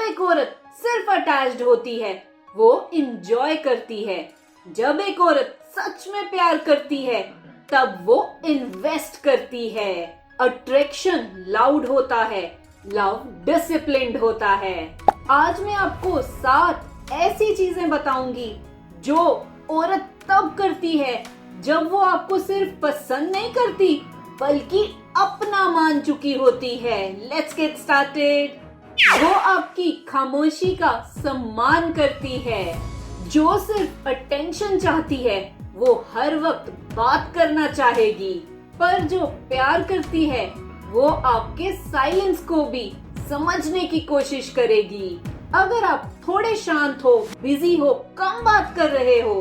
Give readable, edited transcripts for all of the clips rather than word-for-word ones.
एक औरत सिर्फ अटैच्ड होती है वो इंजॉय करती है। जब एक औरत सच में प्यार करती है तब वो इन्वेस्ट करती है। अट्रैक्शन लाउड होता है, लव डिसिप्लिन्ड होता है। आज मैं आपको 7 ऐसी चीजें बताऊंगी जो औरत तब करती है जब वो आपको सिर्फ पसंद नहीं करती बल्कि अपना मान चुकी होती है। Let's get started. वो आपकी खामोशी का सम्मान करती है। जो सिर्फ अटेंशन चाहती है वो हर वक्त बात करना चाहेगी, पर जो प्यार करती है वो आपके साइलेंस को भी समझने की कोशिश करेगी। अगर आप थोड़े शांत हो, बिजी हो, कम बात कर रहे हो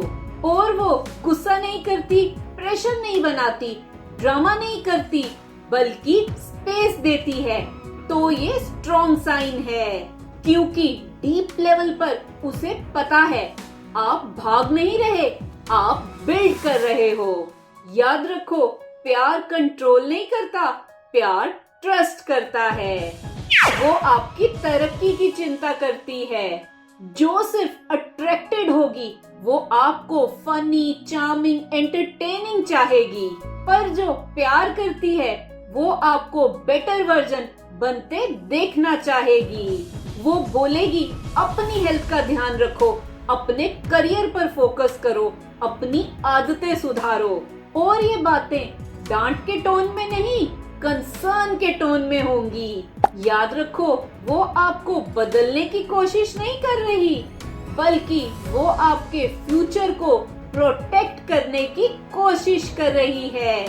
और वो गुस्सा नहीं करती, प्रेशर नहीं बनाती, ड्रामा नहीं करती बल्कि स्पेस देती है, तो ये स्ट्रॉन्ग साइन है। क्योंकि डीप लेवल पर उसे पता है आप भाग नहीं रहे, आप बिल्ड कर रहे हो। याद रखो, प्यार कंट्रोल नहीं करता, प्यार ट्रस्ट करता है। वो आपकी तरक्की की चिंता करती है। जो सिर्फ अट्रैक्टेड होगी वो आपको फनी, चार्मिंग, एंटरटेनिंग चाहेगी, पर जो प्यार करती है वो आपको बेटर वर्जन बनते देखना चाहेगी। वो बोलेगी अपनी हेल्थ का ध्यान रखो, अपने करियर पर फोकस करो, अपनी आदतें सुधारो। और ये बातें डांट के टोन में नहीं, कंसर्न के टोन में होंगी। याद रखो, वो आपको बदलने की कोशिश नहीं कर रही बल्कि वो आपके फ्यूचर को प्रोटेक्ट करने की कोशिश कर रही है।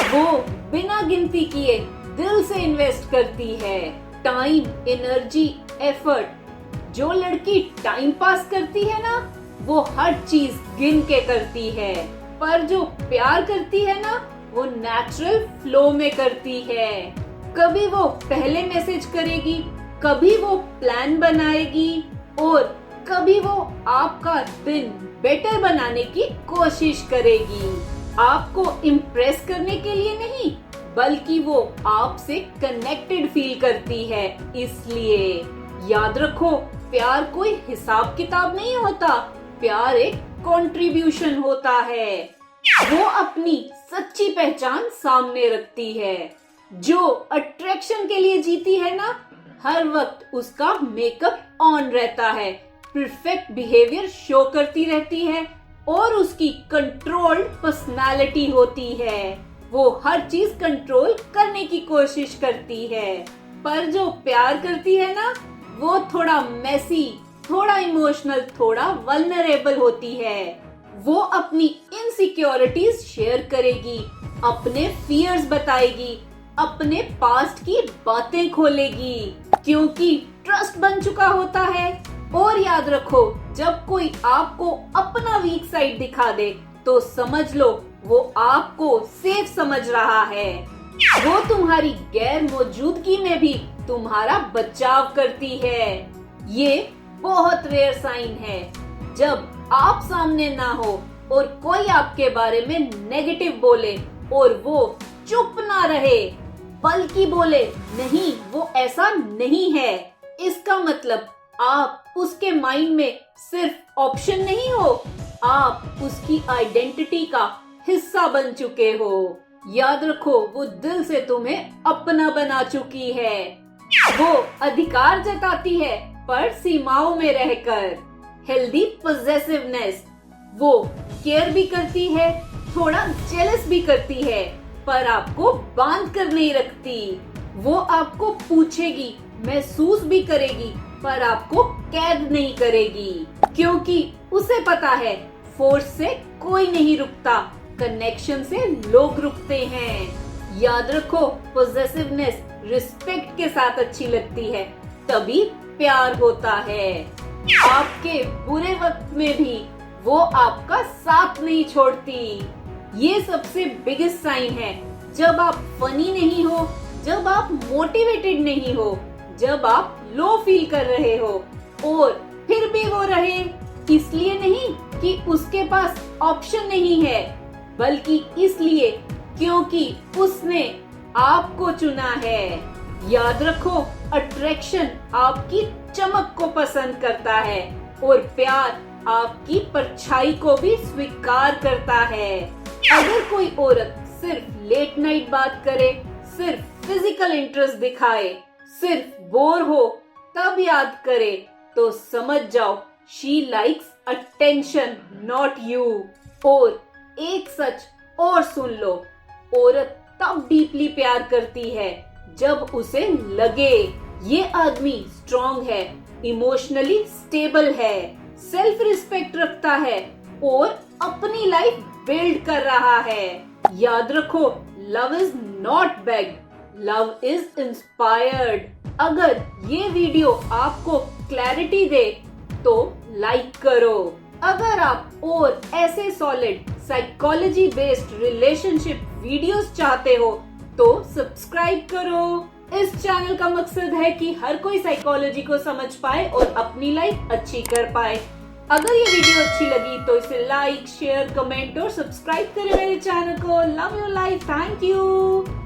वो बिना गिनती किए दिल से इन्वेस्ट करती है। Time, energy, effort. जो लड़की टाइम पास करती है ना वो हर चीज गिन के करती है, पर जो प्यार करती है ना वो नेचुरल फ्लो में करती है। कभी वो पहले मैसेज करेगी, कभी वो प्लान बनाएगी और कभी वो आपका दिन बेटर बनाने की कोशिश करेगी। आपको इम्प्रेस करने के लिए नहीं बल्कि वो आपसे कनेक्टेड फील करती है। इसलिए याद रखो, प्यार कोई हिसाब किताब नहीं होता, प्यार एक कंट्रीब्यूशन होता है। वो अपनी सच्ची पहचान सामने रखती है। जो अट्रैक्शन के लिए जीती है ना, हर वक्त उसका मेकअप ऑन रहता है, परफेक्ट बिहेवियर शो करती रहती है और उसकी कंट्रोल्ड पर्सनालिटी होती है। वो हर चीज कंट्रोल करने की कोशिश करती है। पर जो प्यार करती है ना वो थोड़ा मेसी, थोड़ा इमोशनल, थोड़ा वल्नरेबल होती है। वो अपनी इनसिक्योरिटीज शेयर करेगी, अपने फियर्स बताएगी, अपने पास्ट की बातें खोलेगी, क्योंकि ट्रस्ट बन चुका होता है। और याद रखो, जब कोई आपको अपना वीक साइड दिखा दे तो समझ लो वो आपको सेफ समझ रहा है। वो तुम्हारी गैर मौजूदगी में भी तुम्हारा बचाव करती है। ये बहुत रेयर साइन है। जब आप सामने ना हो और कोई आपके बारे में नेगेटिव बोले और वो चुप ना रहे बल्कि बोले नहीं वो ऐसा नहीं है, इसका मतलब आप उसके माइंड में सिर्फ ऑप्शन नहीं हो, आप उसकी आइडेंटिटी का हिस्सा बन चुके हो। याद रखो, वो दिल से तुम्हें अपना बना चुकी है। वो अधिकार जताती है पर सीमाओं में रहकर। Healthy possessiveness. वो केयर भी करती है, थोड़ा जेलस भी करती है, पर आपको बांध कर नहीं रखती। वो आपको पूछेगी, महसूस भी करेगी, पर आपको कैद नहीं करेगी, क्योंकि उसे पता है फोर्स से कोई नहीं रुकता, कनेक्शन से लोग रुकते हैं। याद रखो, पॉसेसिवनेस रिस्पेक्ट के साथ अच्छी लगती है, तभी प्यार होता है। आपके बुरे वक्त में भी वो आपका साथ नहीं छोड़ती। ये सबसे बिगेस्ट साइन है। जब आप फनी नहीं हो, जब आप मोटिवेटेड नहीं हो, जब आप लो फील कर रहे हो और फिर भी वो रहे, इसलिए नहीं कि उसके पास ऑप्शन नहीं है, बल्कि इसलिए क्योंकि उसने आपको चुना है। याद रखो, अट्रैक्शन आपकी चमक को पसंद करता है और प्यार आपकी परछाई को भी स्वीकार करता है। अगर कोई औरत सिर्फ लेट नाइट बात करे, सिर्फ फिजिकल इंटरेस्ट दिखाए, सिर्फ बोर हो तब याद करे, तो समझ जाओ she likes attention not you. और एक सच और सुन लो, औरत तब डीपली प्यार करती है जब उसे लगे ये आदमी स्ट्रॉन्ग है, इमोशनली स्टेबल है, सेल्फ रिस्पेक्ट रखता है और अपनी लाइफ बिल्ड कर रहा है। याद रखो, love is not bagged, love is inspired. अगर ये वीडियो आपको क्लैरिटी दे तो लाइक करो। अगर आप और ऐसे solid psychology based relationship videos चाहते हो तो सब्सक्राइब करो। इस चैनल का मकसद है कि हर कोई साइकोलॉजी को समझ पाए और अपनी लाइफ अच्छी कर पाए। अगर ये वीडियो अच्छी लगी तो इसे लाइक, शेयर, कमेंट और सब्सक्राइब करें मेरे चैनल को। Love your life, thank you.